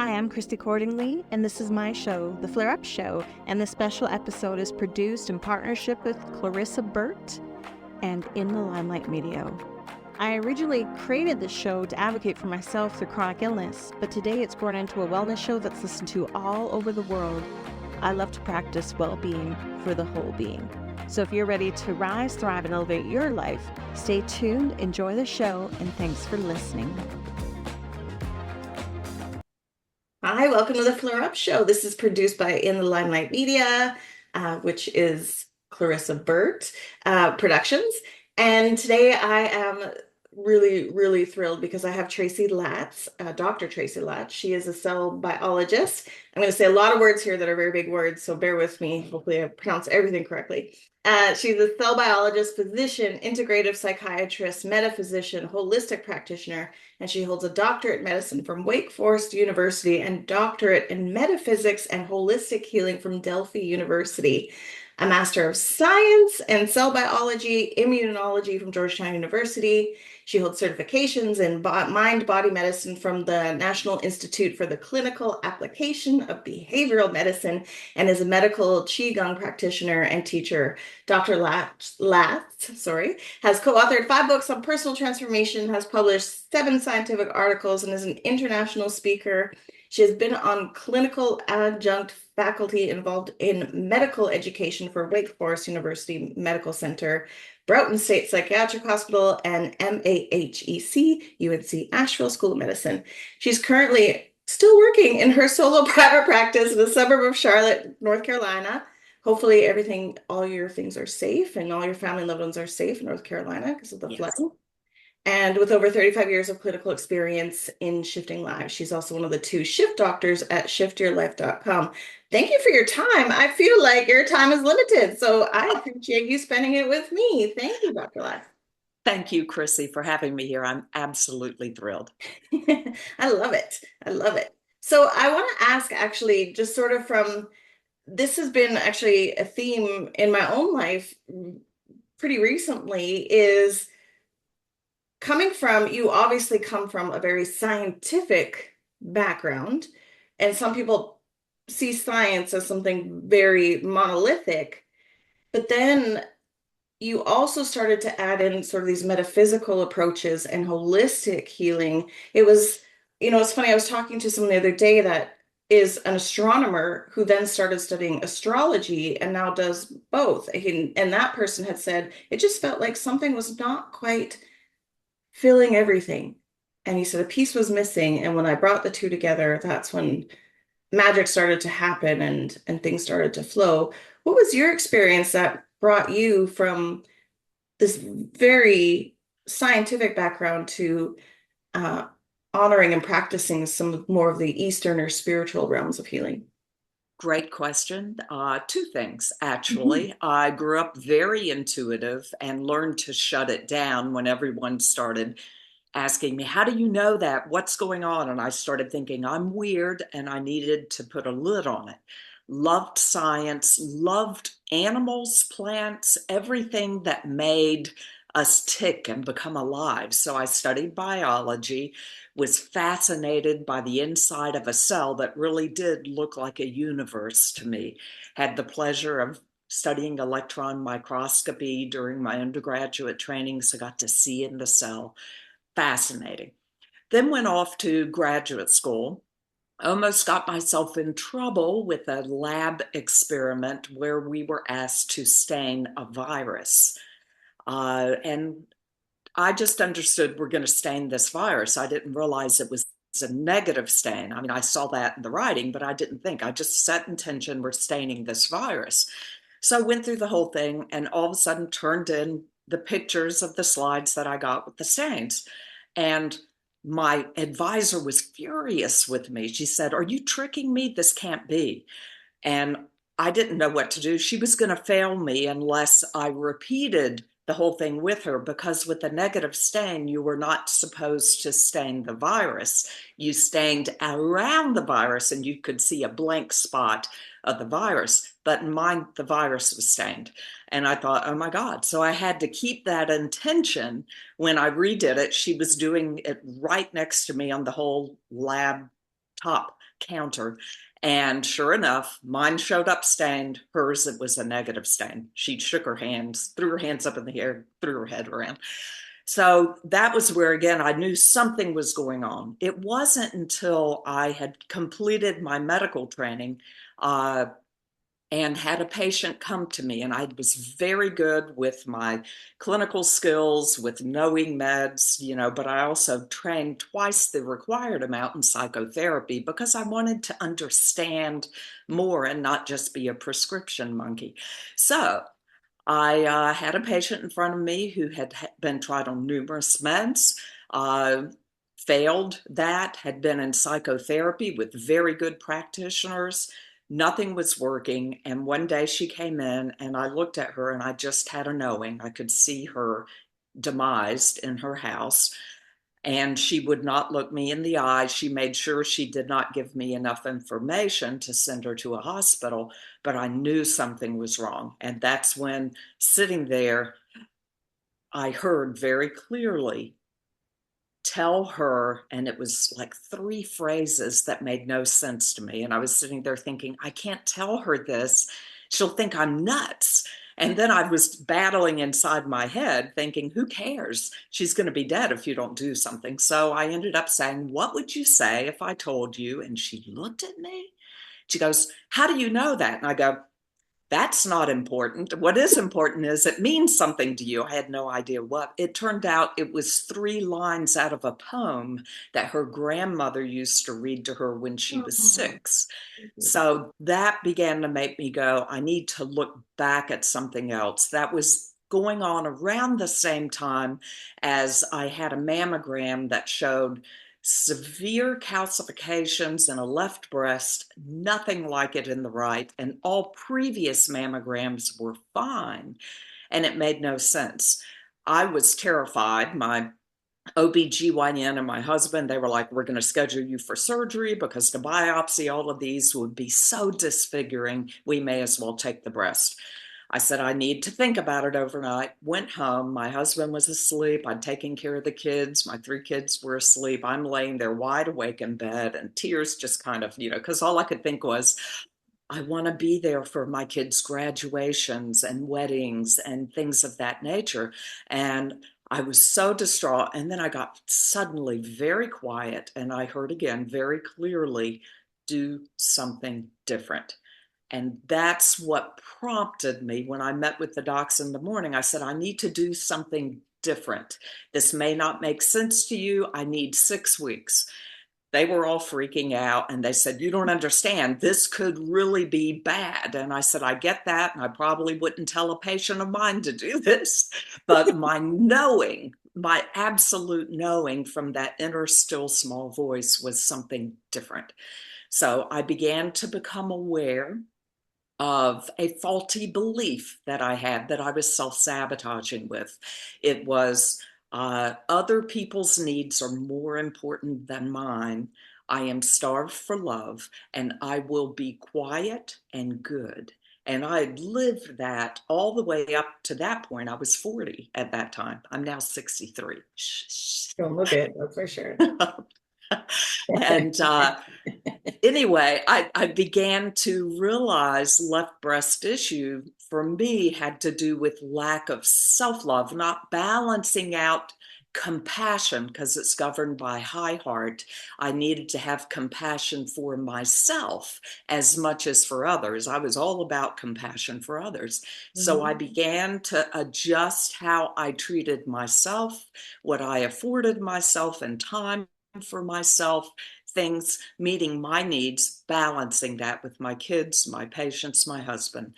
Hi, I'm Chrissy Cordingley, and this is my show, The Flare Up Show, and this special episode is produced in partnership with Clarissa, Burt, and in the Limelight Media. I originally created this show to advocate for myself through chronic illness, but today it's grown into a wellness show that's listened to all over the world. I love to practice well-being for the whole being. So if you're ready to rise, thrive, and elevate your life, stay tuned, enjoy the show, and thanks for listening. Hi, welcome to the Flare Up Show. This is produced by In the Limelight Media, which is Clarissa Burt Productions. And today I am really thrilled because I have Tracy Latz, Dr. Tracy Latz. She is a cell biologist. I'm going to say a lot of words here that are very big words, so bear with me. Hopefully I pronounce everything correctly. She's a cell biologist, physician, integrative psychiatrist, metaphysician, holistic practitioner, and she holds a doctorate in medicine from Wake Forest University and doctorate in metaphysics and holistic healing from Delphi University. A Master of Science in Cell Biology, Immunology from Georgetown University. She holds certifications in mind-body medicine from the National Institute for the Clinical Application of Behavioral Medicine and is a Medical Qigong practitioner and teacher. Dr. Latz has co-authored 5 books on personal transformation, has published 7 scientific articles, and is an international speaker. She has been on clinical adjunct faculty involved in medical education for Wake Forest University Medical Center, Broughton State Psychiatric Hospital, and MAHEC, UNC Asheville School of Medicine. She's currently still working in her solo private practice in the suburb of Charlotte, North Carolina. Hopefully all your things are safe and all your family and loved ones are safe in North Carolina because of the flooding. And with over 35 years of clinical experience in shifting lives, she's also one of the 2 shift doctors at shiftyourlife.com. Thank you for your time. I feel like your time is limited, so I appreciate you spending it with me. Thank you, Dr. Latz. Thank you, Chrissy, for having me here. I'm absolutely thrilled. I love it. I love it. So I want to ask, actually, just sort of from, this has been actually a theme in my own life pretty recently, is you obviously come from a very scientific background, and some people see science as something very monolithic, but then you also started to add in sort of these metaphysical approaches and holistic healing. It's funny, I was talking to someone the other day that is an astronomer who then started studying astrology and now does both. And that person had said, it just felt like something was not quite filling everything. And he said a piece was missing. And when I brought the 2 together, that's when magic started to happen and things started to flow. What was your experience that brought you from this very scientific background to honoring and practicing some more of the Eastern or spiritual realms of healing? Great question. 2 things, actually. Mm-hmm. I grew up very intuitive and learned to shut it down when everyone started asking me, how do you know that? What's going on? And I started thinking, I'm weird, and I needed to put a lid on it. Loved science, loved animals, plants, everything that made us tick and become alive. So I studied biology, was fascinated by the inside of a cell that really did look like a universe to me. Had the pleasure of studying electron microscopy during my undergraduate training, so got to see in the cell. Fascinating. Then went off to graduate school. Almost got myself in trouble with a lab experiment where we were asked to stain a virus. And I just understood we're going to stain this virus. I didn't realize it was a negative stain. I mean, I saw that in the writing, but I didn't think. I just set intention, we're staining this virus. So I went through the whole thing and all of a sudden turned in the pictures of the slides that I got with the stains. And my advisor was furious with me. She said, are you tricking me? This can't be. And I didn't know what to do. She was going to fail me unless I repeated the whole thing with her, because with a negative stain, you were not supposed to stain the virus. You stained around the virus and you could see a blank spot of the virus, but in mine, the virus was stained. And I thought, oh my God. So I had to keep that intention when I redid it. She was doing it right next to me on the whole lab top counter. And sure enough, mine showed up stained. Hers, it was a negative stain. She shook her hands, threw her hands up in the air, threw her head around. So that was where, again, I knew something was going on. It wasn't until I had completed my medical training and had a patient come to me, and I was very good with my clinical skills, with knowing meds, but I also trained twice the required amount in psychotherapy because I wanted to understand more and not just be a prescription monkey. So I had a patient in front of me who had been tried on numerous meds, uh, failed that, had been in psychotherapy with very good practitioners. Nothing was working. And one day she came in and I looked at her and I just had a knowing. I could see her demised in her house. And she would not look me in the eye. She made sure she did not give me enough information to send her to a hospital, but I knew something was wrong. And that's when, sitting there, I heard very clearly, tell her, and it was like 3 phrases that made no sense to me. And I was sitting there thinking, I can't tell her this. She'll think I'm nuts. And then I was battling inside my head thinking, who cares? She's going to be dead if you don't do something. So I ended up saying, what would you say if I told you? And she looked at me. She goes, how do you know that? And I go, that's not important. What is important is it means something to you. I had no idea what. It turned out it was 3 lines out of a poem that her grandmother used to read to her when she was 6. So that began to make me go, I need to look back at something else. That was going on around the same time as I had a mammogram that showed severe calcifications in a left breast, nothing like it in the right, and all previous mammograms were fine, and it made no sense. I was terrified. My OBGYN and my husband, they were like, we're going to schedule you for surgery because to biopsy all of these would be so disfiguring. We may as well take the breast. I said, I need to think about it overnight. Went home. My husband was asleep. I'd taken care of the kids. My 3 kids were asleep. I'm laying there wide awake in bed and tears just kind of, because all I could think was, I want to be there for my kids' graduations and weddings and things of that nature. And I was so distraught. And then I got suddenly very quiet and I heard again very clearly, do something different. And that's what prompted me when I met with the docs in the morning. I said, I need to do something different. This may not make sense to you. I need 6 weeks. They were all freaking out and they said, you don't understand. This could really be bad. And I said, I get that. And I probably wouldn't tell a patient of mine to do this. But my knowing, my absolute knowing from that inner still small voice was something different. So I began to become aware of a faulty belief that I had that I was self-sabotaging with. It was other people's needs are more important than mine. I am starved for love and I will be quiet and good. And I lived that all the way up to that point. I was 40 at that time. I'm now 63. Don't look it, that's for sure. And anyway, I began to realize left breast issue for me had to do with lack of self-love, not balancing out compassion because it's governed by high heart. I needed to have compassion for myself as much as for others. I was all about compassion for others. So I began to adjust how I treated myself, what I afforded myself in time for myself, things meeting my needs, balancing that with my kids, my patients, my husband.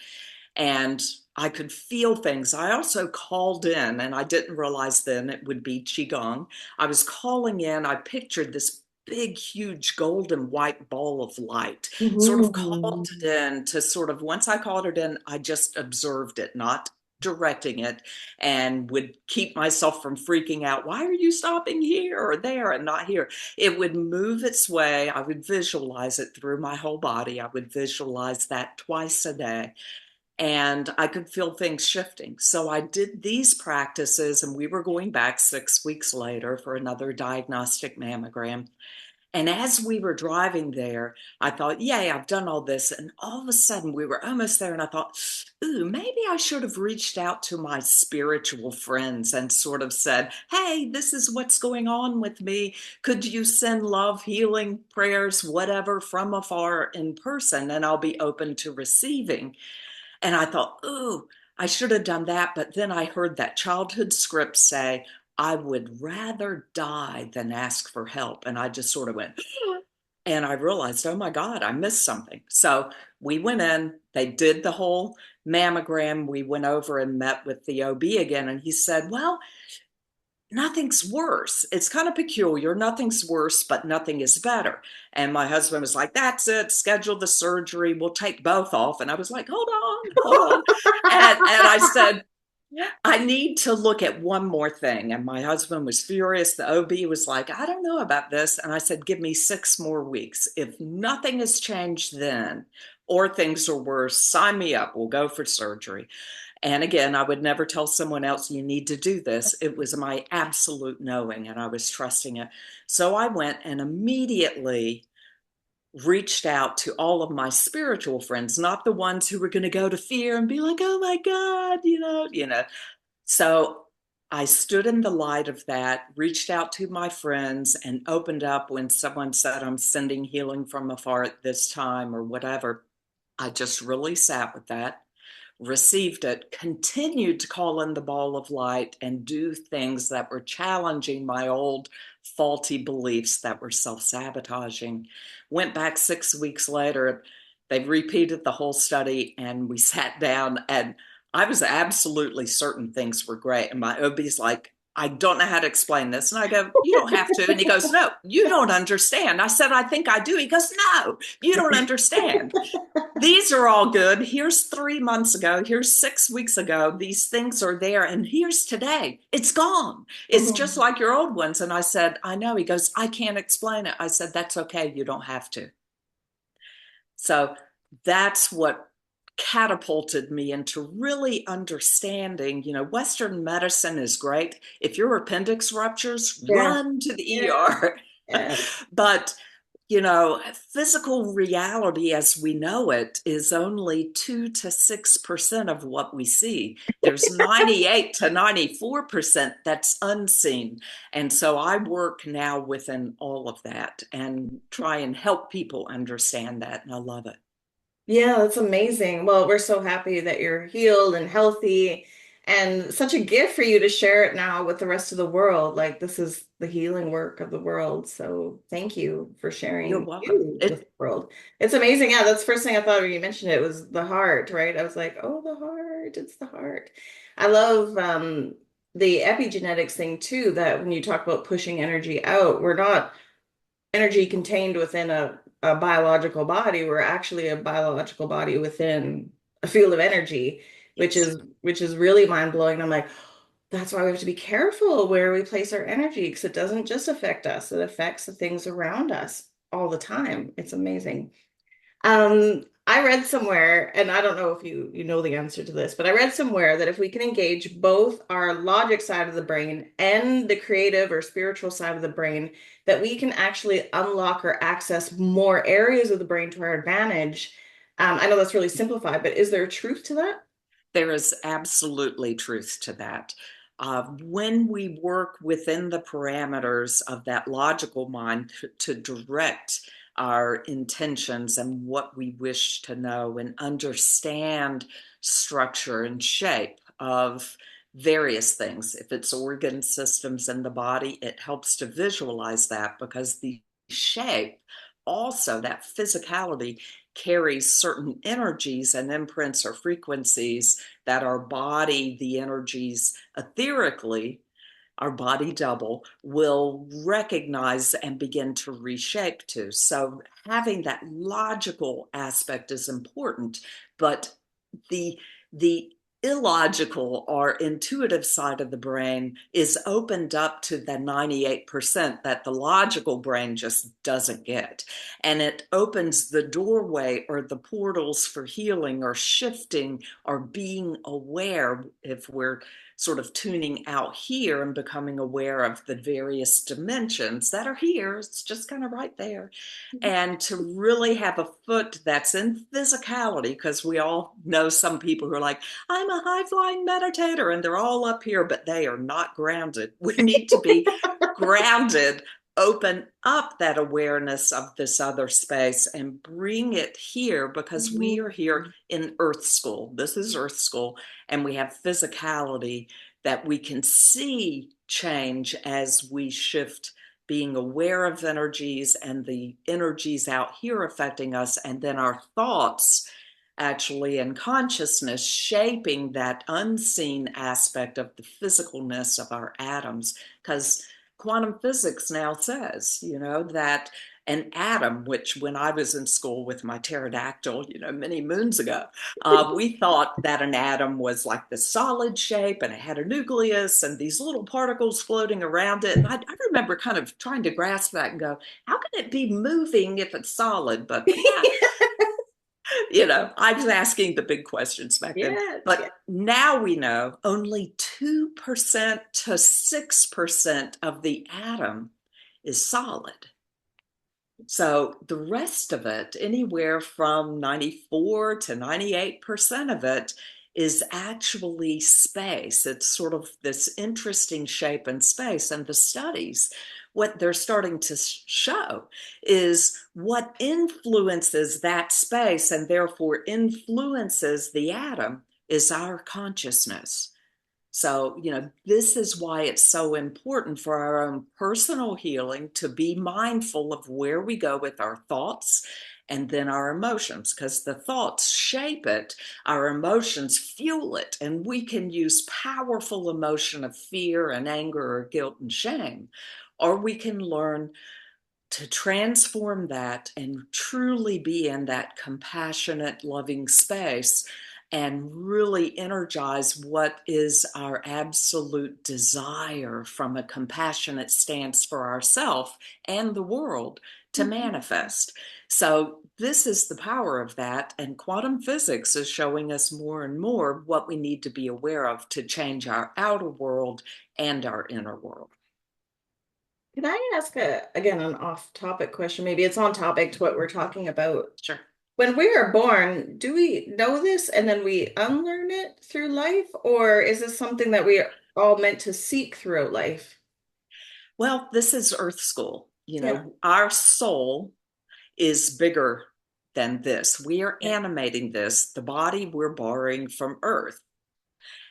And I could feel things. I also called in, and I didn't realize then it would be Qigong. I was calling in, I pictured this big, huge golden white ball of light, sort of called it in to sort of, once I called it in, I just observed it, not directing it, and would keep myself from freaking out. Why are you stopping here or there and not here? It would move its way. I would visualize it through my whole body. I would visualize that twice a day. And I could feel things shifting. So I did these practices, and we were going back 6 weeks later for another diagnostic mammogram. And as we were driving there, I thought, yay, I've done all this. And all of a sudden we were almost there. And I thought, ooh, maybe I should have reached out to my spiritual friends and sort of said, hey, this is what's going on with me. Could you send love, healing, prayers, whatever from afar in person? And I'll be open to receiving. And I thought, ooh, I should have done that. But then I heard that childhood script say, I would rather die than ask for help. And I just sort of went, and I realized, oh my God, I missed something. So we went in, they did the whole mammogram. We went over and met with the OB again. And he said, well, nothing's worse. It's kind of peculiar. Nothing's worse, but nothing is better. And my husband was like, that's it. Schedule the surgery. We'll take both off. And I was like, hold on, hold on. And I said, I need to look at one more thing. And my husband was furious. The OB was like, I don't know about this. And I said, give me 6 more weeks. If nothing has changed then, or things are worse, sign me up. We'll go for surgery. And again, I would never tell someone else, you need to do this. It was my absolute knowing, and I was trusting it. So I went and immediately reached out to all of my spiritual friends, not the ones who were going to go to fear and be like, oh my God, So I stood in the light of that, reached out to my friends, and opened up when someone said, I'm sending healing from afar at this time or whatever. I just really sat with that, received it, continued to call in the ball of light and do things that were challenging my old faulty beliefs that were self-sabotaging. Went back 6 weeks later, they repeated the whole study, and we sat down, and I was absolutely certain things were great. And my OB's like, I don't know how to explain this. And I go, you don't have to. And he goes, no, you don't understand. I said, I think I do. He goes, no, you don't understand. These are all good. Here's 3 months ago. Here's 6 weeks ago. These things are there. And here's today. It's gone. It's just like your old ones. And I said, I know. He goes, I can't explain it. I said, that's okay. You don't have to. So that's what catapulted me into really understanding, Western medicine is great. If your appendix ruptures, Yeah. run to the ER. Yeah. But, physical reality as we know it is only 2 to 6% of what we see. There's 98 to 94% that's unseen. And so I work now within all of that and try and help people understand that. And I love it. Yeah, that's amazing. Well, we're so happy that you're healed and healthy, and such a gift for you to share it now with the rest of the world. Like, this is the healing work of the world. So thank you for You're sharing welcome. you with the world. It's amazing. Yeah, that's the first thing I thought when you mentioned it was the heart, right? I was like, oh, the heart, it's the heart. I love the epigenetics thing too, that when you talk about pushing energy out, we're not energy contained within a biological body. We're actually a biological body within a field of energy, which Yes. is really mind-blowing. I'm like, that's why we have to be careful where we place our energy, because it doesn't just affect us, it affects the things around us all the time. It's amazing. I read somewhere, and I don't know if you know the answer to this, but I read somewhere that if we can engage both our logic side of the brain and the creative or spiritual side of the brain, that we can actually unlock or access more areas of the brain to our advantage. I know that's really simplified, but is there truth to that? There is absolutely truth to that. When we work within the parameters of that logical mind to direct our intentions and what we wish to know and understand structure and shape of various things. If it's organ systems in the body, it helps to visualize that, because the shape, also that physicality, carries certain energies and imprints or frequencies that our body, the energies etherically, our body double, will recognize and begin to reshape to. So having that logical aspect is important, but the illogical or intuitive side of the brain is opened up to the 98% that the logical brain just doesn't get. And it opens the doorway or the portals for healing or shifting or being aware if we're sort of tuning out here and becoming aware of the various dimensions that are here. It's just kind of right there. And to really have a foot that's in physicality, because we all know some people who are like, I'm a high flying meditator, and they're all up here, but they are not grounded. We need to be grounded, open up that awareness of this other space and bring it here, because we are here in Earth School. This is Earth School, and we have physicality that we can see change as we shift, being aware of energies and the energies out here affecting us, and then our thoughts actually and consciousness shaping that unseen aspect of the physicalness of our atoms. Because quantum physics now says, that an atom, which when I was in school with my pterodactyl, many moons ago, we thought that an atom was like the solid shape and it had a nucleus and these little particles floating around it. And I remember kind of trying to grasp that and go, how can it be moving if it's solid? But I was asking the big questions back then. But now we know only 2% to 6% of the atom is solid. So the rest of it, anywhere from 94 to 98% of it, is actually space. It's sort of this interesting shape in space. And the studies, what they're starting to show is what influences that space and therefore influences the atom is our consciousness. So, this is why it's so important for our own personal healing to be mindful of where we go with our thoughts and then our emotions, because the thoughts shape it, our emotions fuel it, and we can use powerful emotion of fear and anger or guilt and shame, or we can learn to transform that and truly be in that compassionate, loving space and really energize what is our absolute desire from a compassionate stance for ourselves and the world to manifest. So this is the power of that. And quantum physics is showing us more and more what we need to be aware of to change our outer world and our inner world. Can I ask again, an off-topic question? Maybe it's on topic to what we're talking about. Sure. When we are born, do we know this and then we unlearn it through life, or is this something that we are all meant to seek throughout life? Well, this is Earth School. Our soul is bigger than this. We are animating this. The body we're borrowing from Earth.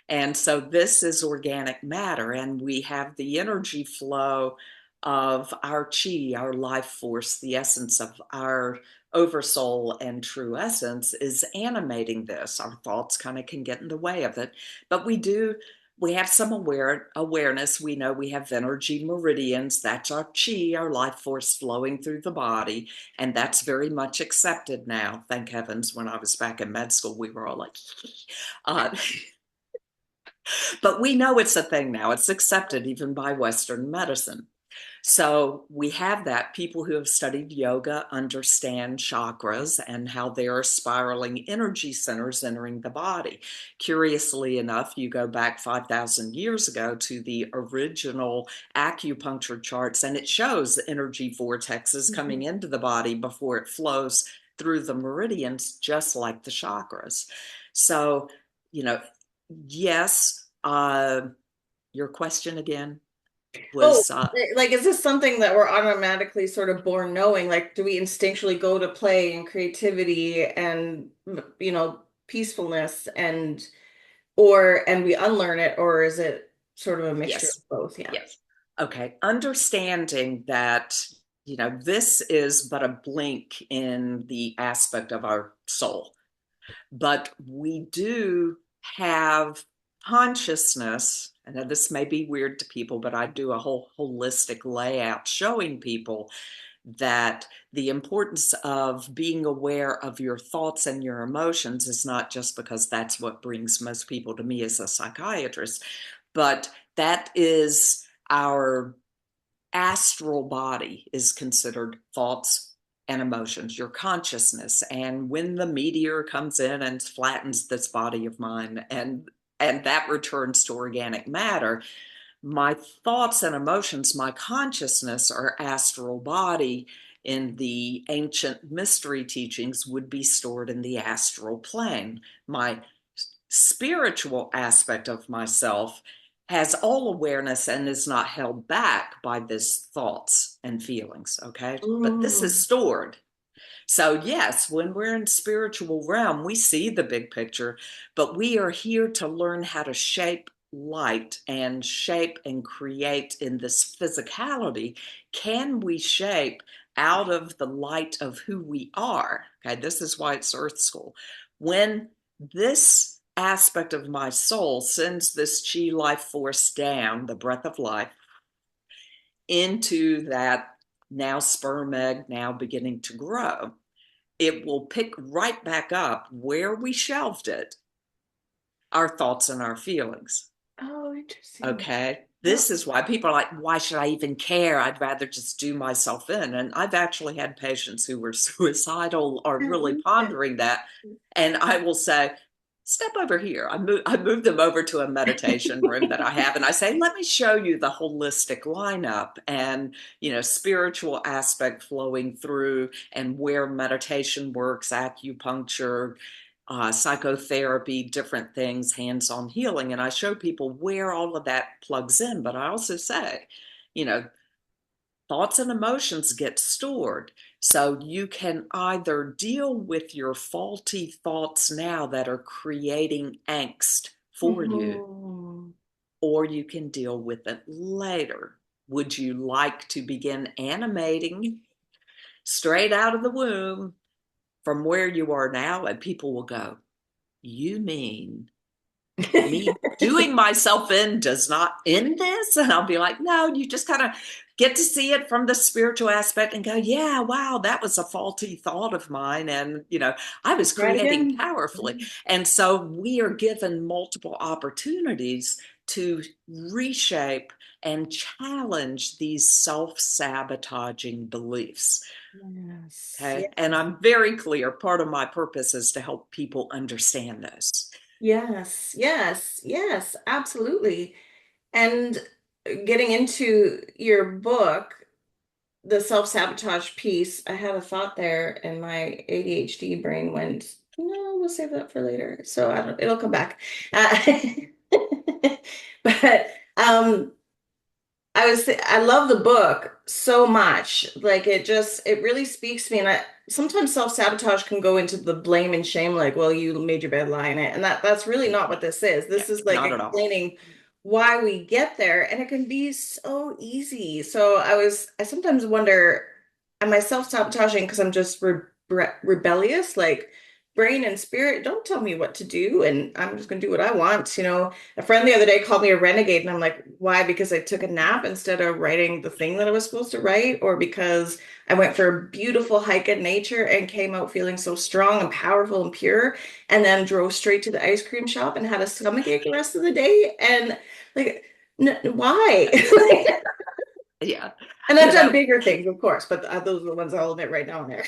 And so this is organic matter, and we have the energy flow of our chi, our life force, the essence of our oversoul and true essence is animating this. Our thoughts kind of can get in the way of it, but we have some awareness. We know we have energy meridians. That's our chi, our life force flowing through the body. And that's very much accepted now. Thank heavens. When I was back in med school, we were all like, but we know it's a thing now. It's accepted even by Western medicine. So we have that. People who have studied yoga understand chakras and how they are spiraling energy centers entering the body. Curiously enough, you go back 5,000 years ago to the original acupuncture charts, and it shows energy vortexes coming into the body before it flows through the meridians, just like the chakras. So, yes, your question again was like, is this something that we're automatically sort of born knowing? Like, do we instinctually go to play and creativity and, peacefulness and we unlearn it, or is it sort of a mixture yes. of both? Yeah. Yes. Okay. Understanding that, this is but a blink in the aspect of our soul, but we do have consciousness. And this may be weird to people, but I do a whole holistic layout showing people that the importance of being aware of your thoughts and your emotions is not just because that's what brings most people to me as a psychiatrist, but that is our astral body is considered thoughts and emotions, your consciousness. And when the meteor comes in and flattens this body of mine and and that returns to organic matter. My thoughts and emotions, my consciousness, or astral body in the ancient mystery teachings would be stored in the astral plane. My spiritual aspect of myself has all awareness and is not held back by this thoughts and feelings, okay? But this is Mm. stored. So yes, when we're in spiritual realm, we see the big picture, but we are here to learn how to shape light and shape and create in this physicality. Can we shape out of the light of who we are? Okay, this is why it's Earth School. When this aspect of my soul sends this chi life force down, the breath of life, into that now sperm egg, now beginning to grow, it will pick right back up where we shelved it, our thoughts and our feelings. Oh, interesting. Okay. Yep. This is why people are like, why should I even care? I'd rather just do myself in. And I've actually had patients who were suicidal or really pondering that. And I will say, step over here. I move them over to a meditation room that I have. And I say, let me show you the holistic lineup and, spiritual aspect flowing through and where meditation works, acupuncture, psychotherapy, different things, hands-on healing. And I show people where all of that plugs in. But I also say, you know, thoughts and emotions get stored. So you can either deal with your faulty thoughts now that are creating angst for you, Mhm. or you can deal with it later. Would you like to begin animating straight out of the womb from where you are now? And people will go, you mean me doing myself in does not end this? And I'll be like, no, you just kind of get to see it from the spiritual aspect and go, yeah, wow, that was a faulty thought of mine. And, I was Right creating again. powerfully. And so we are given multiple opportunities to reshape and challenge these self-sabotaging beliefs. Yes. Okay. And Yes. I'm very clear. Part of my purpose is to help people understand this. Yes. Yes. Yes. Absolutely. And getting into your book, the self-sabotage piece, I had a thought there, and my ADHD brain went, no, we'll save that for later. So I don't, it'll come back. Uh, but I love the book so much. Like it really speaks to me. And sometimes self-sabotage can go into the blame and shame, like, well, you made your bed, lie in it. And that's really not what this is. Yeah, This is like not at all. explaining why we get there, and it can be so easy. So I sometimes wonder, am I self-sabotaging because I'm just rebellious? Like brain and spirit, don't tell me what to do, and I'm just gonna do what I want, A friend the other day called me a renegade, and I'm like, why? Because I took a nap instead of writing the thing that I was supposed to write, or because I went for a beautiful hike in nature and came out feeling so strong and powerful and pure, and then drove straight to the ice cream shop and had a stomachache the rest of the day. And like, why? Yeah. And I've You done know, bigger things, of course, but those are the ones I'll admit right now and there.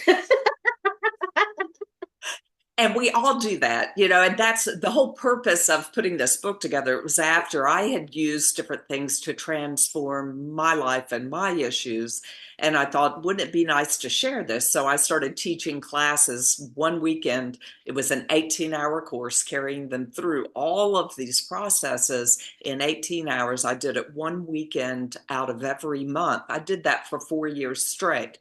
and we all do that, and that's the whole purpose of putting this book together. It was after I had used different things to transform my life and my issues. And I thought, wouldn't it be nice to share this? So I started teaching classes one weekend. It was an 18-hour course, carrying them through all of these processes in 18 hours. I did it one weekend out of every month. I did that for 4 years straight,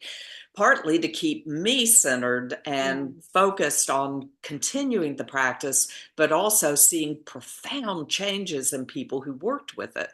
partly to keep me centered and Yes. focused on continuing the practice, but also seeing profound changes in people who worked with it.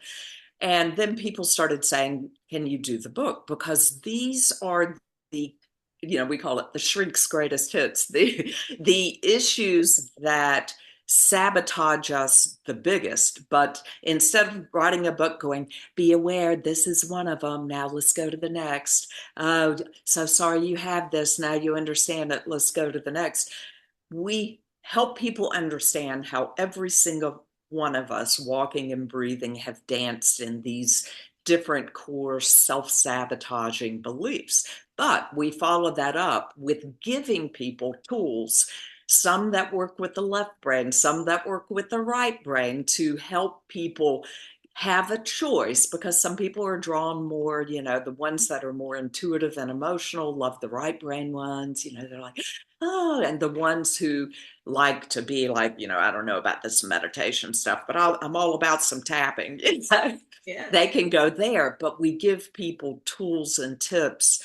And then people started saying, can you do the book? Because these are the, we call it the shrink's greatest hits, the issues that sabotage us the biggest. But instead of writing a book going, be aware, this is one of them. Now let's go to the next. Oh, so sorry you have this. Now you understand it. Let's go to the next. We help people understand how every single one of us walking and breathing have danced in these different core self-sabotaging beliefs. But we follow that up with giving people tools some that work with the left brain, some that work with the right brain to help people have a choice, because some people are drawn more, the ones that are more intuitive and emotional love the right brain ones, they're like, oh, and the ones who like to be like, I don't know about this meditation stuff, but I'm all about some tapping. Yeah. They can go there, but we give people tools and tips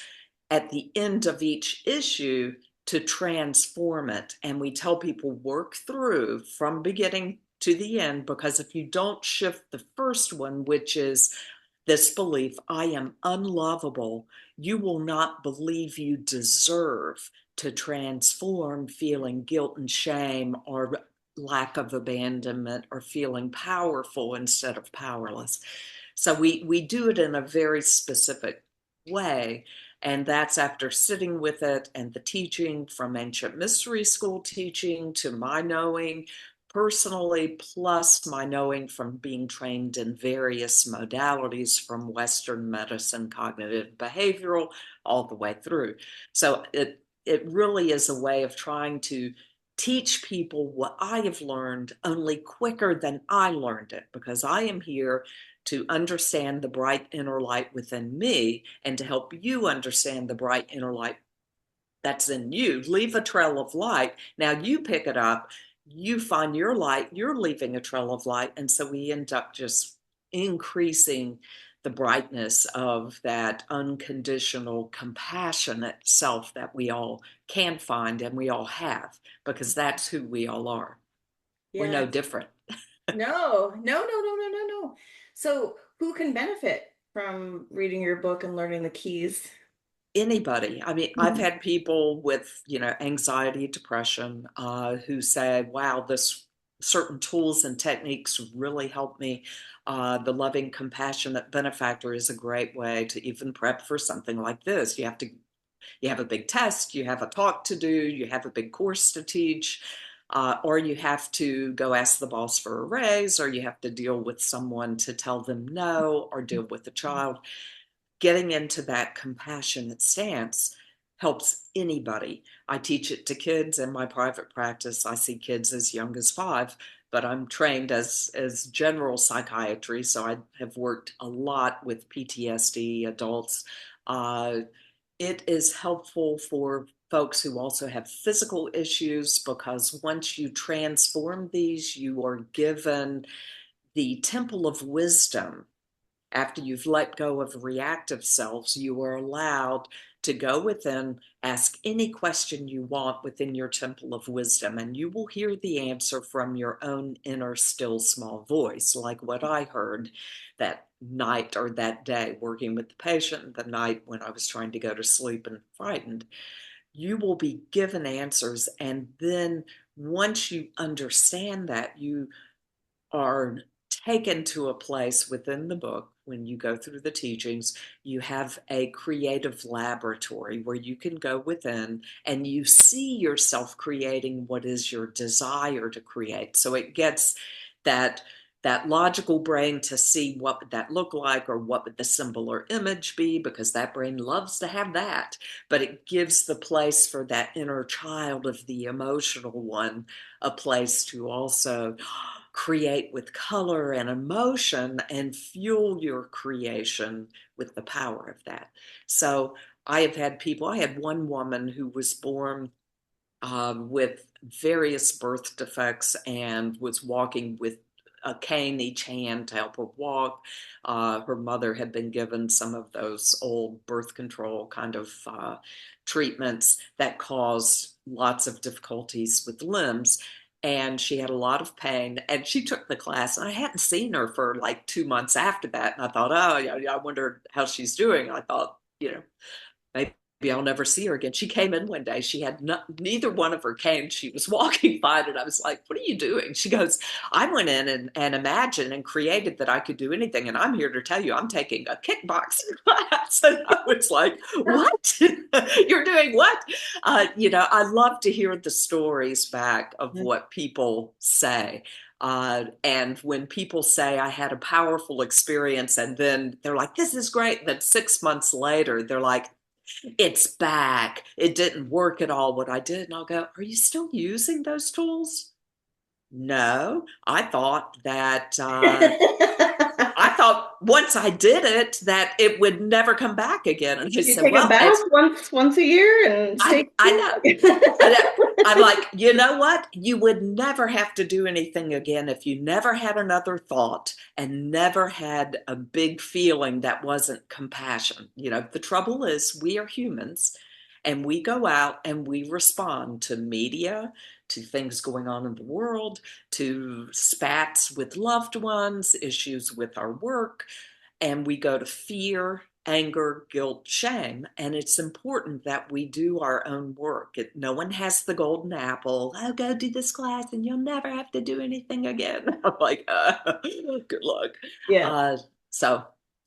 at the end of each issue to transform it. And we tell people work through from beginning to the end, because if you don't shift the first one, which is this belief, I am unlovable, you will not believe you deserve to transform feeling guilt and shame or lack of abandonment or feeling powerful instead of powerless. So we do it in a very specific way. And that's after sitting with it and the teaching, from ancient mystery school teaching to my knowing personally, plus my knowing from being trained in various modalities from Western medicine, cognitive behavioral, all the way through. So it really is a way of trying to teach people what I have learned, only quicker than I learned it, because I am here to understand the bright inner light within me and to help you understand the bright inner light that's in you. Leave a trail of light. Now you pick it up, you find your light, you're leaving a trail of light. And so we end up just increasing the brightness of that unconditional, compassionate self that we all can find and we all have, because that's who we all are. We're no Yes. different. No, no, no, no, no, no, no. So who can benefit from reading your book and learning the keys? Anybody. I mean, I've had people with, anxiety, depression, who say, wow, this certain tools and techniques really help me. The loving, compassionate benefactor is a great way to even prep for something like this. You have a big test, you have a talk to do, you have a big course to teach, or you have to go ask the boss for a raise, or you have to deal with someone to tell them no, or deal with a child. Getting into that compassionate stance helps anybody. I teach it to kids in my private practice. I see kids as young as 5, but I'm trained as general psychiatry, so I have worked a lot with PTSD adults. Uh, it is helpful for folks who also have physical issues, because once you transform these, you are given the temple of wisdom. After you've let go of reactive selves, you are allowed to go within, ask any question you want within your temple of wisdom, and you will hear the answer from your own inner still small voice, like what I heard that night or that day working with the patient, the night when I was trying to go to sleep and frightened. You will be given answers, and then once you understand that, you are taken to a place within the book. When you go through the teachings, you have a creative laboratory where you can go within and you see yourself creating what is your desire to create. So it gets that logical brain to see what would that look like, or what would the symbol or image be, because that brain loves to have that. But it gives the place for that inner child of the emotional one a place to also create with color and emotion and fuel your creation with the power of that. So I have had people, I had one woman who was born with various birth defects and was walking with a cane each hand to help her walk. Her mother had been given some of those old birth control kind of treatments that caused lots of difficulties with limbs. And she had a lot of pain, and she took the class. And I hadn't seen her for like 2 months after that. And I thought, oh, yeah, I wonder how she's doing. I thought, maybe I'll never see her again. She came in one day. She had neither one of her canes. She was walking fine. And I was like, what are you doing? She goes, I went in and imagined and created that I could do anything. And I'm here to tell you, I'm taking a kickboxing class. And I was like, what? You're doing what? I love to hear the stories back of what people say. And when people say, I had a powerful experience, and then they're like, this is great. Then 6 months later, they're like, It's back. It didn't work at all what I did. And I'll go, are you still using those tools? No, I thought once I did it that it would never come back again. And he You said, take a well, bath it's once a year and I stay I know. I know. cool. I'm like, you know what? You would never have to do anything again if you never had another thought and never had a big feeling that wasn't compassion. The trouble is we are humans and we go out and we respond to media, to things going on in the world, to spats with loved ones, issues with our work, and we go to fear, anger, guilt, shame. And it's important that we do our own work. No one has the golden apple. Oh, go do this class and you'll never have to do anything again. I'm like, good luck. Yeah. So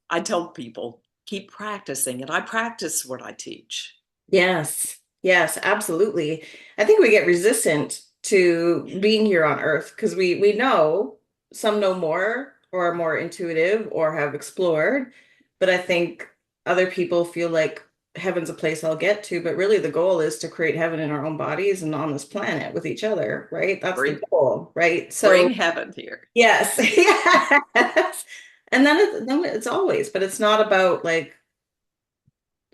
I tell people, keep practicing, and I practice what I teach. Yes. Yes, absolutely. I think we get resistant to being here on Earth because we know some know more or are more intuitive or have explored, but I think other people feel like heaven's a place I'll get to, but really the goal is to create heaven in our own bodies and on this planet with each other, right? That's the Bring, goal, right? So bring heaven here. yes, yes. And then it's always, but it's not about like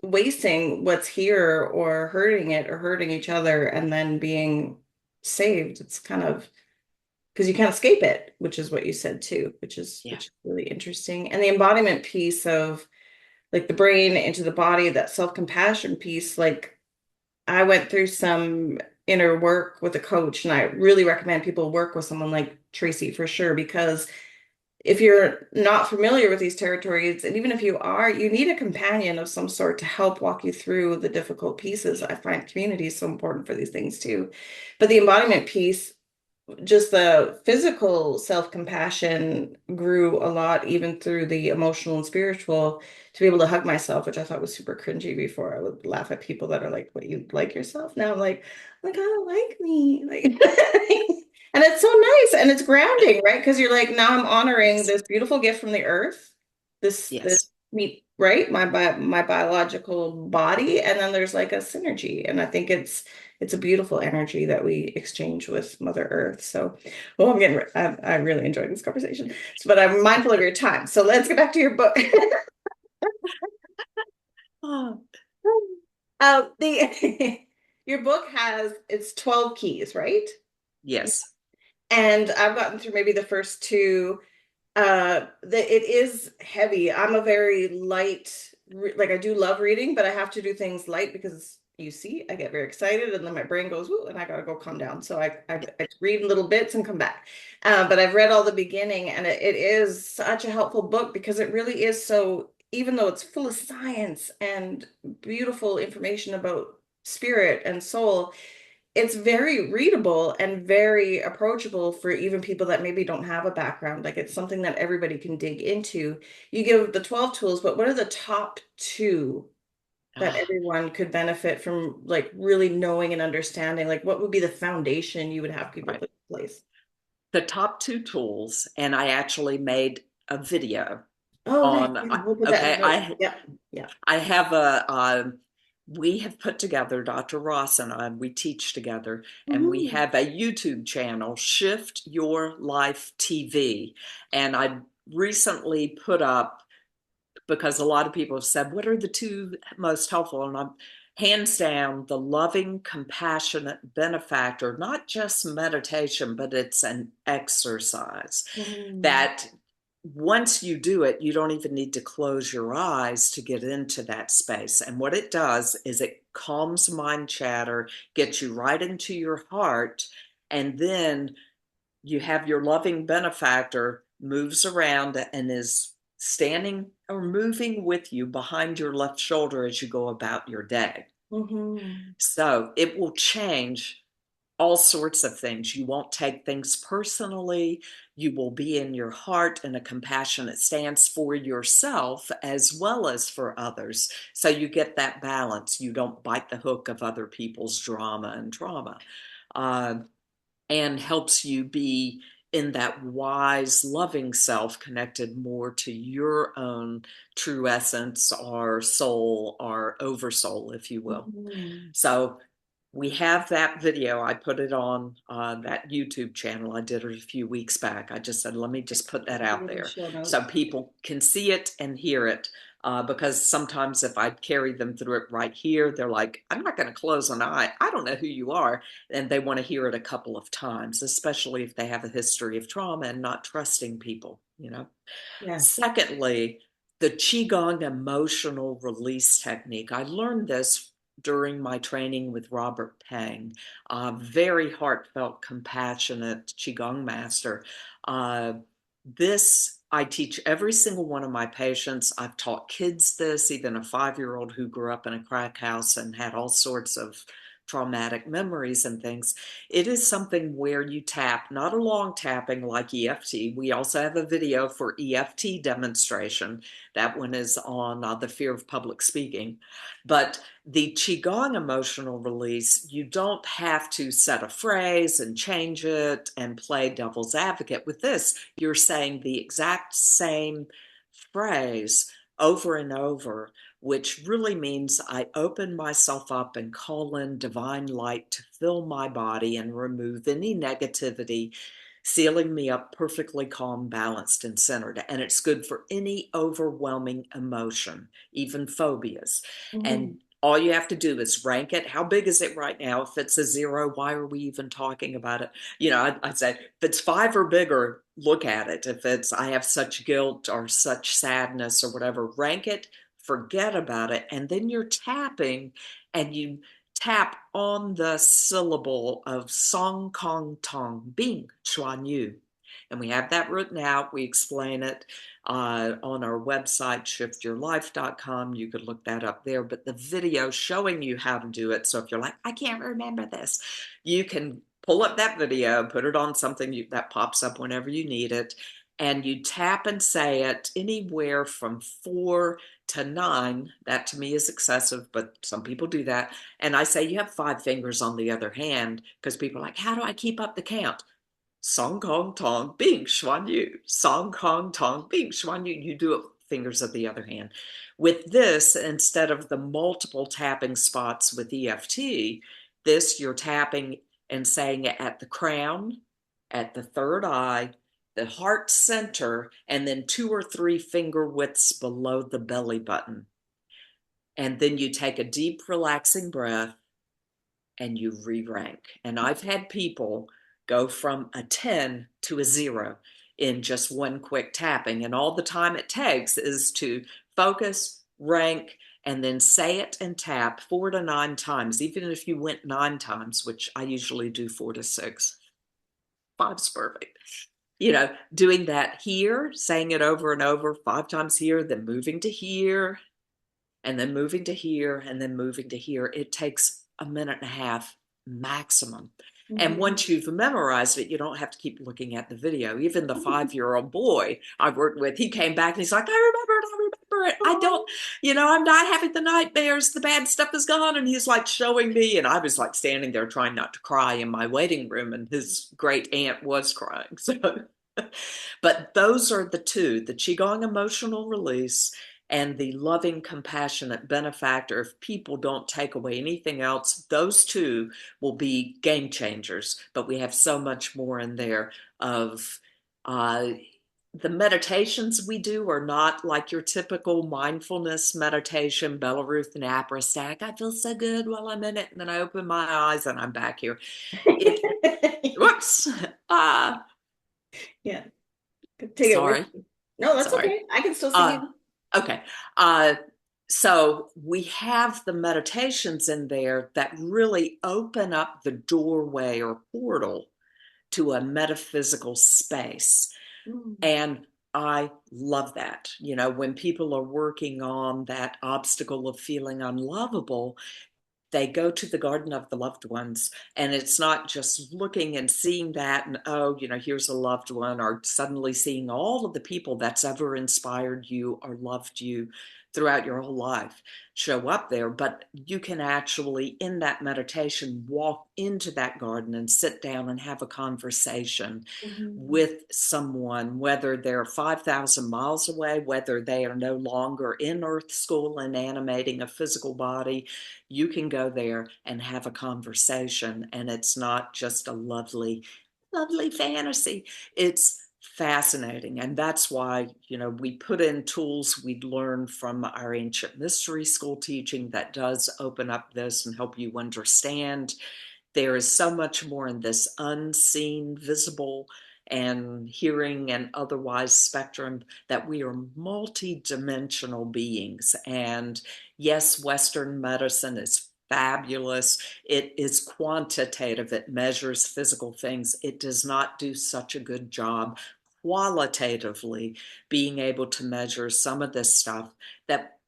wasting what's here or hurting it or hurting each other and then being saved. It's kind of because you can't escape it, which is what you said too, Yeah. which is really interesting. And the embodiment piece of like the brain into the body, that self-compassion piece, like I went through some inner work with a coach, and I really recommend people work with someone like Tracy for sure, because if you're not familiar with these territories, and even if you are, you need a companion of some sort to help walk you through the difficult pieces. I find community is so important for these things too. But the embodiment piece, just the physical self-compassion grew a lot, even through the emotional and spiritual, to be able to hug myself, which I thought was super cringy before. I would laugh at people that are like, what, you like yourself? Now I'm like, I don't like me. Like, and it's so nice and it's grounding, right? Because you're like, now I'm honoring Yes. this beautiful gift from the earth, this Yes. meet, right? My biological body, and then there's like a synergy. And I think it's a beautiful energy that we exchange with Mother Earth. So, well, I really enjoyed this conversation, but I'm mindful of your time. So let's get back to your book. Oh, The your book has it's 12 keys, right? yes. And I've gotten through maybe the first two. It is heavy. I'm a very light, like I do love reading, but I have to do things light because you see, I get very excited and then my brain goes, ooh, and I gotta go calm down. So I read in little bits and come back. But I've read all the beginning, and it is such a helpful book because it really is so, even though it's full of science and beautiful information about spirit and soul, it's very readable and very approachable for even people that maybe don't have a background. Like it's something that everybody can dig into. You give the 12 tools, but what are the top two that Ah, everyone could benefit from, like really knowing and understanding? Like what would be the foundation you would have people right. put in place? The top two tools, and I actually made a video Oh, nice. on. Yeah, we'll put that in Okay, the notes. Yep. Yeah. I have a. We have put together, Dr. Ross and I, we teach together, and we Mhm. have a YouTube channel, Shift Your Life TV. And I recently put up, because a lot of people have said, what are the two most helpful? And I'm hands down the loving, compassionate benefactor, not just meditation, but it's an exercise Mhm. that once you do it, you don't even need to close your eyes to get into that space. And what it does is it calms mind chatter, gets you right into your heart, and then you have your loving benefactor moves around and is standing or moving with you behind your left shoulder as you go about your day. Mhm. So it will change all sorts of things. You won't take things personally. You will be in your heart in a compassionate stance for yourself as well as for others. So you get that balance. You don't bite the hook of other people's drama and trauma. Uh, and helps you be in that wise, loving self connected more to your own true essence or soul or oversoul, if you will. Mhm. So we have that video. I put it on that YouTube channel. I did it a few weeks back. I just said, let me just put that out there Show so notes. people can see it and hear it. Because sometimes if I carry them through it right here, they're like, I'm not going to close an eye. I don't know who you are. And they want to hear it a couple of times, especially if they have a history of trauma and not trusting people, you know. Yes. Secondly, the Qigong emotional release technique. I learned this during my training with Robert Peng, a very heartfelt, compassionate Qigong master. This I teach every single one of my patients. I've taught kids this, even a 5-year-old who grew up in a crack house and had all sorts of traumatic memories and things. It is something where you tap, not a long tapping like EFT. We also have a video for EFT demonstration. That one is on the fear of public speaking. But the Qigong emotional release, you don't have to set a phrase and change it and play devil's advocate. With this, you're saying the exact same phrase over and over, which really means I open myself up and call in divine light to fill my body and remove any negativity, sealing me up perfectly calm, balanced, and centered. And it's good for any overwhelming emotion, even phobias. Mhm. And all you have to do is rank it. How big is it right now? If it's a 0, why are we even talking about it? You know, I'd say if it's 5 or bigger, look at it. If it's I have such guilt or such sadness or whatever, rank it, forget about it. And then you're tapping and you tap on the syllable of Song Kong Tong Bing Chuan Yu. And we have that written out. We explain it on our website, shiftyourlife.com. You could look that up there. But the video showing you how to do it. So if you're like, I can't remember this, you can pull up that video, put it on something that pops up whenever you need it. And you tap and say it anywhere from 4 to 9. That to me is excessive, but some people do that. And I say you have 5 fingers on the other hand because people are like, how do I keep up the count? Song Kong Tong Bing Xuan Yu. Song Kong Tong Bing Xuan Yu. You do it fingers of the other hand. With this, instead of the multiple tapping spots with EFT, this you're tapping and saying it at the crown, at the third eye, the heart center, and then 2 or 3 finger widths below the belly button. And then you take a deep, relaxing breath and you re-rank. And I've had people go from a 10 to a 0 in just one quick tapping. And all the time it takes is to focus, rank, and then say it and tap 4 to 9 times. Even if you went 9 times, which I usually do 4 to 6, 5's perfect. You know, doing that here, saying it over and over 5 times here, then moving to here, and then moving to here, and then moving to here. It takes a minute and a half maximum. And Mhm. once you've memorized it, you don't have to keep looking at the video. Even the 5-year-old boy I worked with, he came back and he's like, I remember it. I don't, I'm not having the nightmares. The bad stuff is gone. And he's like showing me. And I was like standing there trying not to cry in my waiting room. And his great aunt was crying. So, but those are the two, the Qigong emotional release and the loving, compassionate benefactor. If people don't take away anything else, those two will be game changers. But we have so much more in there of the meditations we do are not like your typical mindfulness meditation, Belarus and Apra stack. I feel so good while I'm in it. And then I open my eyes and I'm back here. It, whoops. Yeah. Take it away. Sorry. No, that's Sorry. okay. I can still see Uh, you. okay. Uh, so we have the meditations in there that really open up the doorway or portal to a metaphysical space. Mm. And I love that. You know, when people are working on that obstacle of feeling unlovable, they go to the garden of the loved ones, and it's not just looking and seeing that and here's a loved one, or suddenly seeing all of the people that's ever inspired you or loved you throughout your whole life show up there, but you can actually, in that meditation, walk into that garden and sit down and have a conversation Mhm. with someone, whether they're 5,000 miles away, whether they are no longer in Earth School and animating a physical body. You can go there and have a conversation, and it's not just a lovely, lovely fantasy. It's fascinating. And that's why, we put in tools we'd learned from our ancient mystery school teaching that does open up this and help you understand. There is so much more in this unseen, visible, and hearing and otherwise spectrum, that we are multidimensional beings. And yes, Western medicine is fabulous. It is quantitative. It measures physical things. It does not do such a good job qualitatively being able to measure some of this stuff that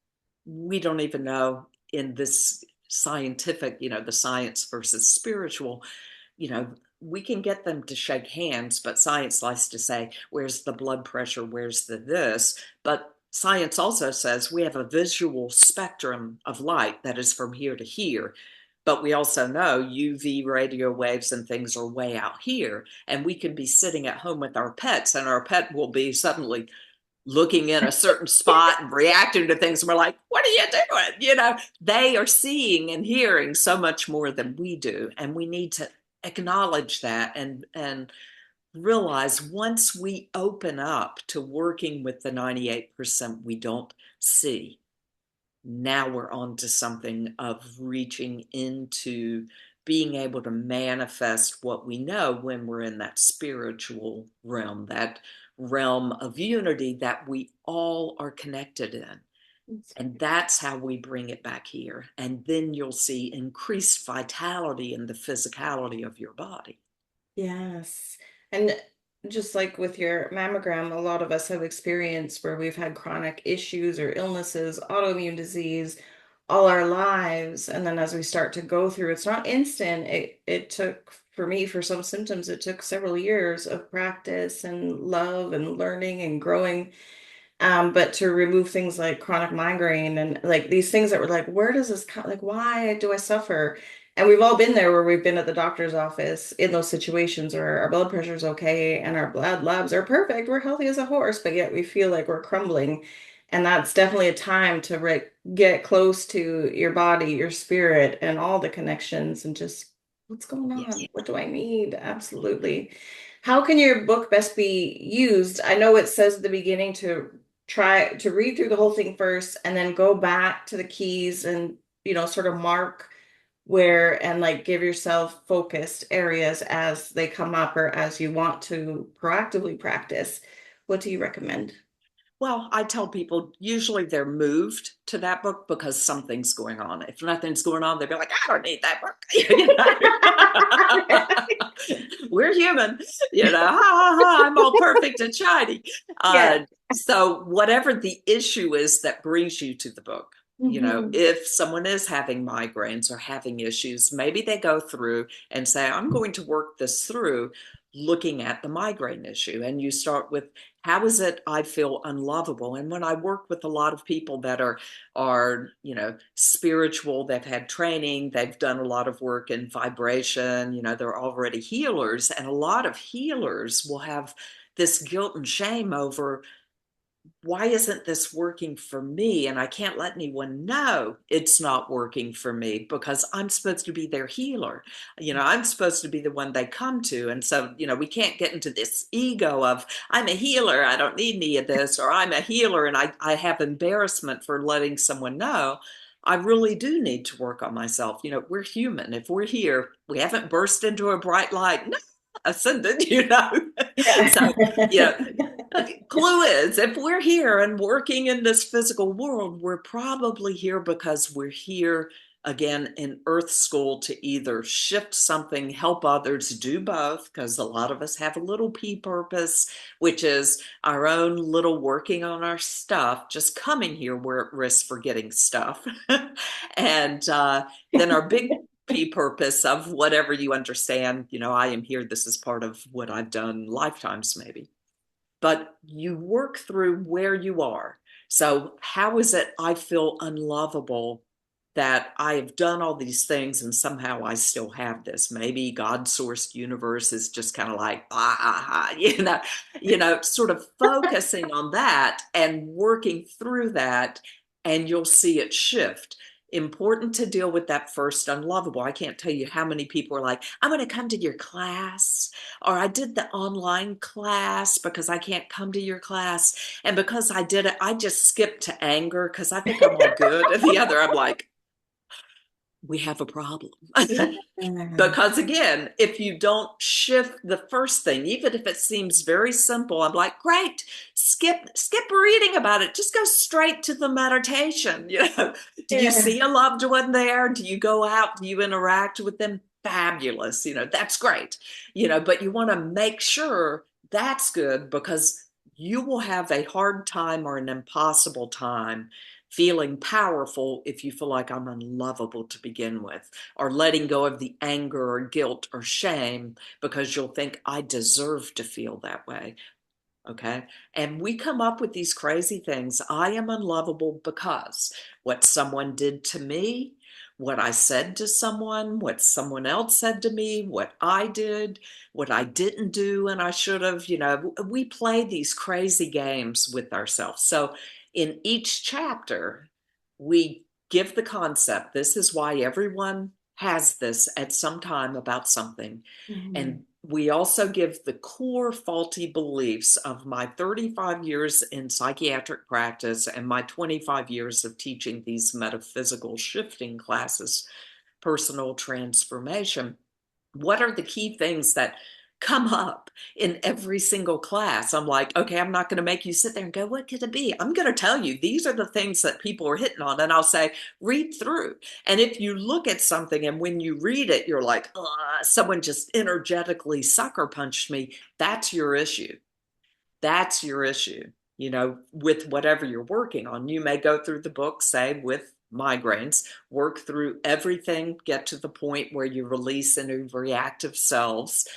we don't even know in this scientific, the science versus spiritual, you know, we can get them to shake hands, but science likes to say, where's the blood pressure? Where's the this? But science also says we have a visual spectrum of light that is from here to here. But we also know UV radio waves and things are way out here. And we can be sitting at home with our pets, and our pet will be suddenly looking in a certain spot and reacting to things. And we're like, what are you doing? They are seeing and hearing so much more than we do. And we need to acknowledge that and realize, once we open up to working with the 98% we don't see, now we're on to something of reaching into being able to manifest what we know when we're in that spiritual realm, that realm of unity that we all are connected in. And that's how we bring it back here. And then you'll see increased vitality in the physicality of your body. Yes. And just like with your mammogram, a lot of us have experienced where we've had chronic issues or illnesses, autoimmune disease all our lives. And then as we start to go through, it's not instant. It took, for me, for some symptoms, it took several years of practice and love and learning and growing. But to remove things like chronic migraine and like these things that were like, where does this come? Like, why do I suffer? And we've all been there where we've been at the doctor's office in those situations where our blood pressure is okay and our blood labs are perfect. We're healthy as a horse, but yet we feel like we're crumbling. And that's definitely a time to get close to your body, your spirit, and all the connections and just what's going Yes. on? What do I need? Absolutely. How can your book best be used? I know it says at the beginning to try to read through the whole thing first and then go back to the keys and sort of mark where and like give yourself focused areas as they come up or as you want to proactively practice. What do you recommend? Well, I tell people usually they're moved to that book because something's going on. If nothing's going on, they'll be like, I don't need that book. We're human, I'm all perfect and shiny. Yeah. So whatever the issue is that brings you to the book, Mhm. if someone is having migraines or having issues, maybe they go through and say, I'm going to work this through looking at the migraine issue. And you start with, how is it I feel unlovable? And when I work with a lot of people that are spiritual, they've had training, they've done a lot of work in vibration, they're already healers. And a lot of healers will have this guilt and shame over, why isn't this working for me? And I can't let anyone know it's not working for me because I'm supposed to be their healer. I'm supposed to be the one they come to. And so, we can't get into this ego of, I'm a healer, I don't need any of this, or I'm a healer and I have embarrassment for letting someone know. I really do need to work on myself. We're human. If we're here, we haven't burst into a bright light. No, ascended. So, you know, Yeah. clue is, if we're here and working in this physical world, we're probably here because we're here again in Earth School to either shift something, help others, do both, because a lot of us have a little P purpose, which is our own little working on our stuff. Just coming here, we're at risk for getting stuff. And then our big P purpose of whatever you understand, I am here. This is part of what I've done lifetimes, maybe. But you work through where you are. So how is it I feel unlovable that I have done all these things and somehow I still have this? Maybe God-sourced universe is just kind of like, sort of focusing on that and working through that, and you'll see it shift. Important to deal with that first unlovable. I can't tell you how many people are like, I'm going to come to your class, or I did the online class because I can't come to your class. And because I did it, I just skipped to anger because I think I'm all good. And the other, I'm like, we have a problem. Yeah. Because again, if you don't shift the first thing, even if it seems very simple, I'm like, great, skip reading about it. Just go straight to the meditation. Do you Yeah. see a loved one there? Do you go out? Do you interact with them? Fabulous. That's great. But you want to make sure that's good, because you will have a hard time or an impossible time feeling powerful if you feel like I'm unlovable to begin with, or letting go of the anger or guilt or shame because you'll think I deserve to feel that way. Okay. And we come up with these crazy things. I am unlovable because what someone did to me, what I said to someone, what someone else said to me, what I did, what I didn't do, and I should have. We play these crazy games with ourselves. So in each chapter, we give the concept. This is why everyone has this at some time about something. Mhm. And we also give the core faulty beliefs of my 35 years in psychiatric practice and my 25 years of teaching these metaphysical shifting classes, personal transformation. What are the key things that come up in every single class? I'm like, okay, I'm not going to make you sit there and go, what could it be? I'm going to tell you, these are the things that people are hitting on. And I'll say, read through. And if you look at something and when you read it, you're like, someone just energetically sucker punched me, that's your issue. That's your issue. With whatever you're working on. You may go through the book, say, with migraines, work through everything, get to the point where you release any reactive selves,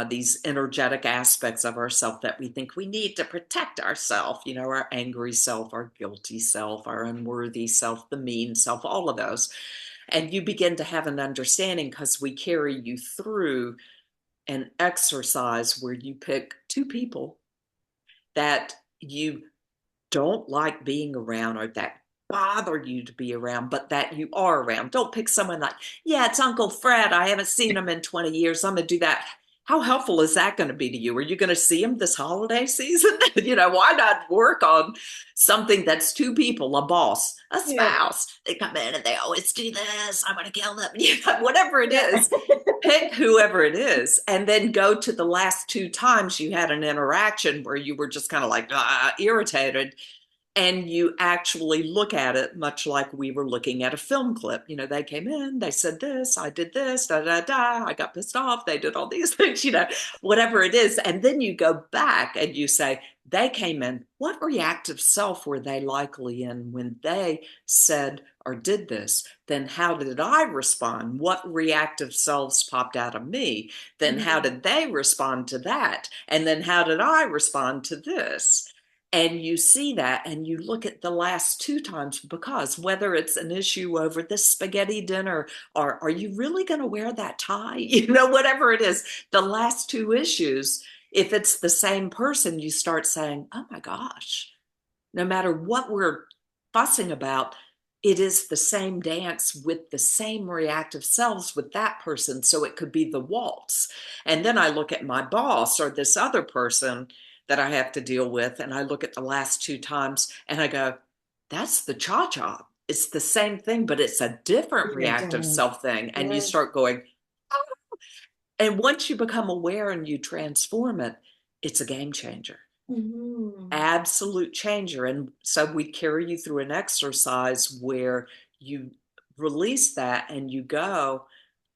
these energetic aspects of ourself that we think we need to protect ourselves, our angry self, our guilty self, our unworthy self, the mean self, all of those. And you begin to have an understanding because we carry you through an exercise where you pick two people that you don't like being around or that bother you to be around, but that you are around. Don't pick someone like, yeah, it's Uncle Fred. I haven't seen him in 20 years. I'm going to do that. How helpful is that going to be to you? Are you going to see him this holiday season? Why not work on something that's two people, a boss, a Yeah. spouse? They come in and they always do this. I'm going to kill them. Whatever it Yeah. is, pick whoever it is, and then go to the last two times you had an interaction where you were just kind of like irritated, and you actually look at it much like we were looking at a film clip. They came in, they said this, I did this, da da da, I got pissed off, they did all these things, whatever it is. And then you go back and you say, they came in, what reactive self were they likely in when they said or did this? Then how did I respond? What reactive selves popped out of me? Then how Mhm. did they respond to that? And then how did I respond to this? And you see that and you look at the last two times, because whether it's an issue over this spaghetti dinner, or are you really going to wear that tie? Whatever it is, the last two issues, if it's the same person, you start saying, oh my gosh, no matter what we're fussing about, it is the same dance with the same reactive selves with that person. So it could be the waltz. And then I look at my boss or this other person that I have to deal with, and I look at the last two times and I go, that's the cha-cha. It's the same thing, but it's a different Yeah, reactive darn. self thing. And you Yeah. start going, and once you become aware and you transform it, it's a game changer. Mhm. Absolute changer. And so we carry you through an exercise where you release that and you go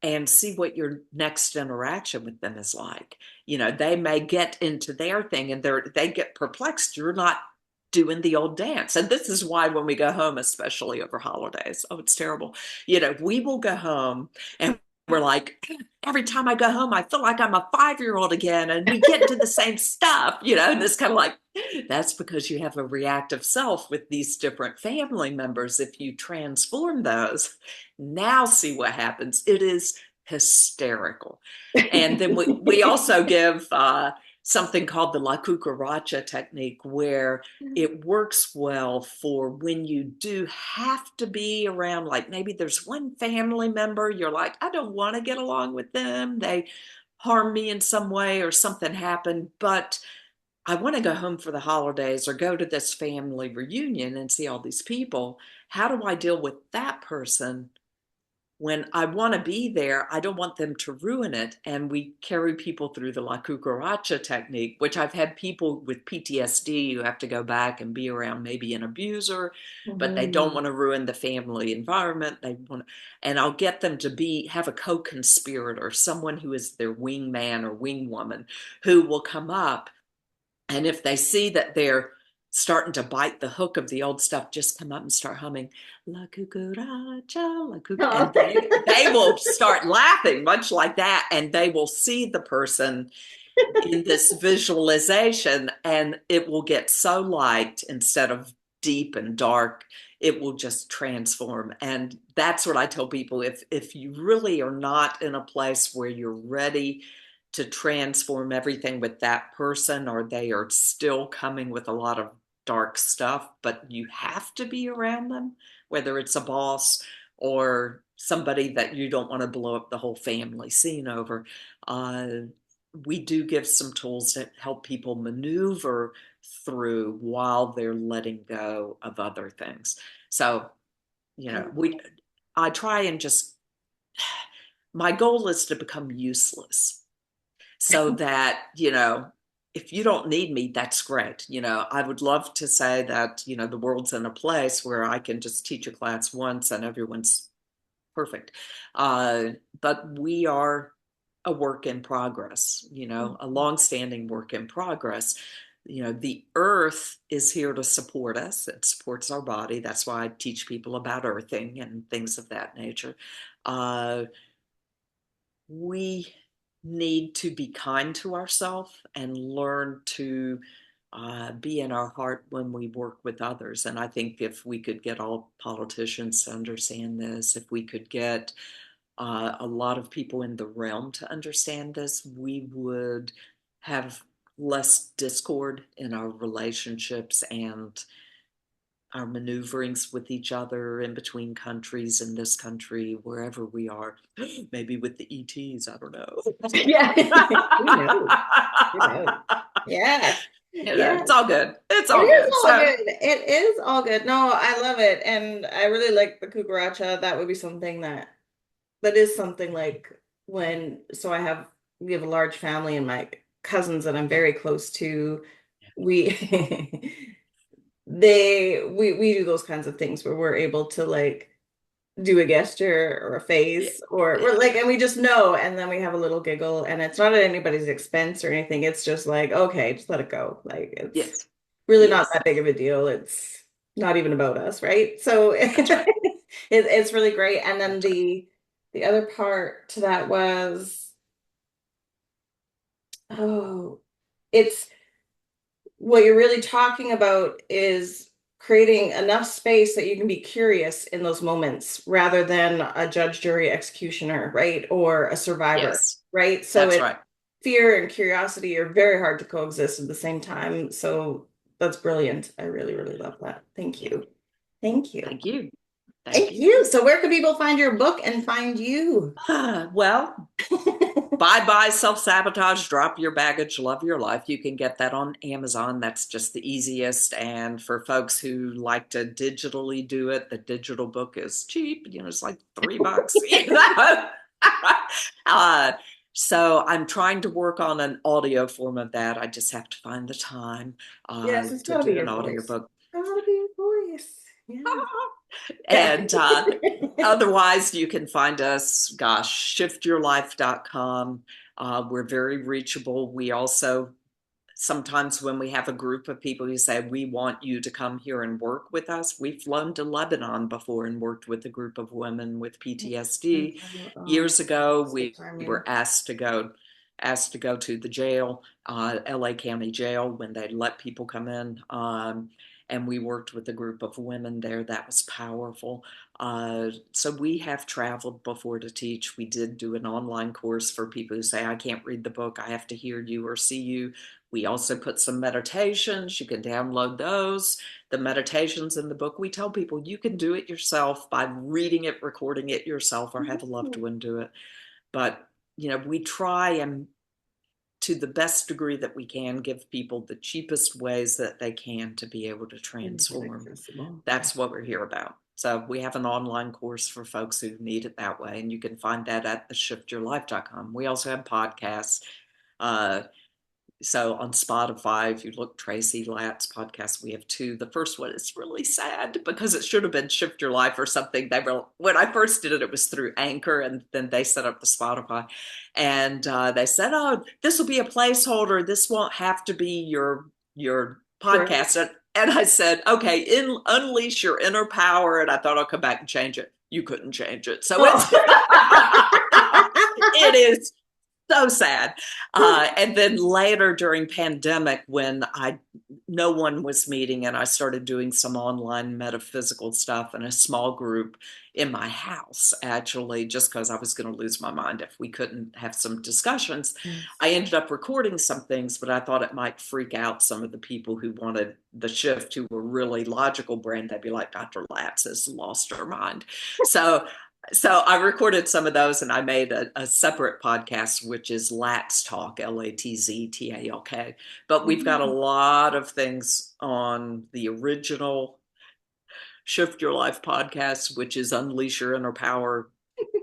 and see what your next interaction with them is like. They may get into their thing and they get perplexed. You're not doing the old dance. And this is why when we go home, especially over holidays, oh, it's terrible. We will go home and we're like, every time I go home, I feel like I'm a 5-year-old again. And we get into the same stuff, and it's kind of like, That's because you have a reactive self with these different family members. If you transform those, now see what happens. It is hysterical. And then we also give something called the La Cucaracha technique, where it works well for when you do have to be around, like maybe there's one family member, you're like, I don't want to get along with them. They harm me in some way or something happened, but I want to go home for the holidays or go to this family reunion and see all these people. How do I deal with that person when I want to be there? I don't want them to ruin it. And we carry people through the La Cucaracha technique, which I've had people with PTSD who have to go back and be around maybe an abuser, but they don't Mhm. want to ruin the family environment. They want to, and I'll get them to have a co-conspirator, someone who is their wingman or wingwoman, who will come up, and if they see that they're starting to bite the hook of the old stuff, just come up and start humming La Cucaracha, La Cucaracha, Oh. and they will start laughing, much like that, and they will see the person in this visualization, and it will get so light instead of deep and dark. It will just transform. And that's what I tell people. If you really are not in a place where you're ready to transform everything with that person, or they are still coming with a lot of dark stuff, but you have to be around them, whether it's a boss or somebody that you don't want to blow up the whole family scene over. uh, we do give some tools that help people maneuver through while they're letting go of other things. So, I try and just, my goal is to become useless, so that, if you don't need me, that's great. I would love to say that, the world's in a place where I can just teach a class once and everyone's perfect. Uh, but we are a work in progress, a long-standing work in progress. The earth is here to support us. It supports our body. That's why I teach people about earthing and things of that nature. Uh, we need to be kind to ourselves and learn to be in our heart when we work with others. And I think if we could get all politicians to understand this, if we could get a lot of people in the realm to understand this, we would have less discord in our relationships and our maneuverings with each other in between countries, in this country, wherever we are, maybe with the ETs, I don't know. Yeah. Who knows? Who knows? Yeah. Yeah. It's all good. It's It all is good. all So, good. It is all good. No, I love it. And I really like the cucaracha. That would be something that is something like so we have a large family, and my cousins that I'm very close to, we we do those kinds of things where we're able to like do a gesture or a yeah, face, or we're yeah, like, and we just know, and then we have a little giggle, and it's not at anybody's expense or anything. It's just like, okay, just let it go. Like it's yes, really not yes, that big of a deal. It's not even about us, right? So that's right. it's really great. And then That's right. the other part to that was, oh, it's what you're really talking about is creating enough space that you can be curious in those moments rather than a judge, jury, executioner, right? Or a survivor, Yes, right? So that's it right. fear and curiosity are very hard to coexist at the same time. So that's brilliant. I really, really love that. Thank Yeah. you. Thank you. Thank you. Thank Thank you. you. So where can people find your book and find you? Well, bye bye self sabotage, drop your baggage, love your life. You can get that on Amazon. That's just the easiest. And for folks who like to digitally do it, the digital book is cheap. It's like $3. uh, so I'm trying to work on an audio form of that. I just have to find the time Yes, it's to gotta be do your an audio voice. book. Gotta be your voice. Yeah. And otherwise, you can find us, gosh, shiftyourlife.com. We're very reachable. We also, sometimes when we have a group of people who say, we want you to come here and work with us, we've flown to Lebanon before and worked with a group of women with PTSD. Oh, Years ago, so we charming. were asked to go asked to go to the jail, LA County Jail, when they let people come in. And we worked with a group of women there. That was powerful. So we have traveled before to teach. We did do an online course for people who say, I can't read the book, I have to hear you or see you. We also put some meditations. You can download those. The meditations in the book, we tell people you can do it yourself by reading it, recording it yourself, or have a loved one do it. But, we try and, to the best degree that we can, give people the cheapest ways that they can to be able to transform. That's what we're here about. So we have an online course for folks who need it that way, and you can find that at theshiftyourlife.com. We also have podcasts. So on Spotify, if you look Tracy Latz podcast, we have 2. The first one is really sad because it should have been Shift Your Life or something. When I first did it, it was through Anchor, and then they set up the Spotify, and they said, "Oh, this will be a placeholder. This won't have to be your podcast." Sure. And I said, "Okay, unleash your inner power." And I thought I'll come back and change it. You couldn't change it, so it is so sad. And then later during pandemic, when no one was meeting, and I started doing some online metaphysical stuff in a small group in my house, actually, just because I was going to lose my mind if we couldn't have some discussions. I ended up recording some things, but I thought it might freak out some of the people who wanted the shift, who were really logical brain. They'd be like, Dr. Latz has lost her mind. So I recorded some of those, and I made a separate podcast, which is Latz Talk, Latztalk. But we've got a lot of things on the original Shift Your Life podcast, which is Unleash Your Inner Power,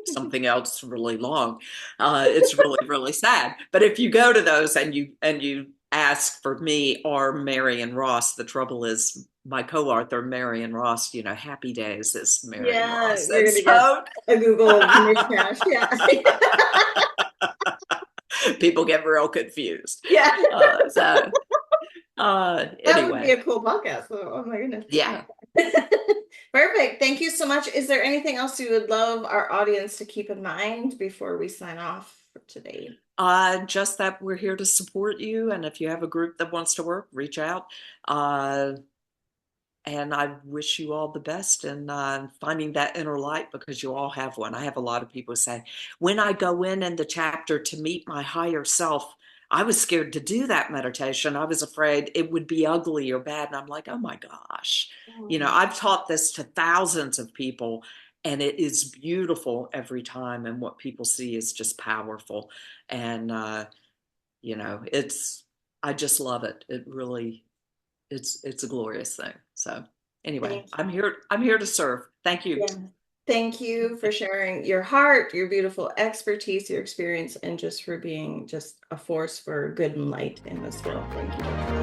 something else really long. It's really, really sad. But if you go to those and you ask for me or Marion Ross, the trouble is my co-author Marion Ross, Happy Days is Marion Ross. You're gonna get a Google mishmash. Yeah. People get real confused. Yeah. That anyway. Would be a cool podcast. Oh my goodness. Yeah. Perfect. Thank you so much. Is there anything else you would love our audience to keep in mind before we sign off for today? Just that we're here to support you. And if you have a group that wants to work, reach out. And I wish you all the best in finding that inner light, because you all have one. I have a lot of people say, when I go in the chapter to meet my higher self, I was scared to do that meditation. I was afraid it would be ugly or bad. And I'm like, oh my gosh. I've taught this to thousands of people, and it is beautiful every time. And what people see is just powerful. And, I just love it. It really, it's a glorious thing. So anyway, I'm here to serve. Thank you. Yeah. Thank you for sharing your heart, your beautiful expertise, your experience, and just for being just a force for good and light in this world. Thank you.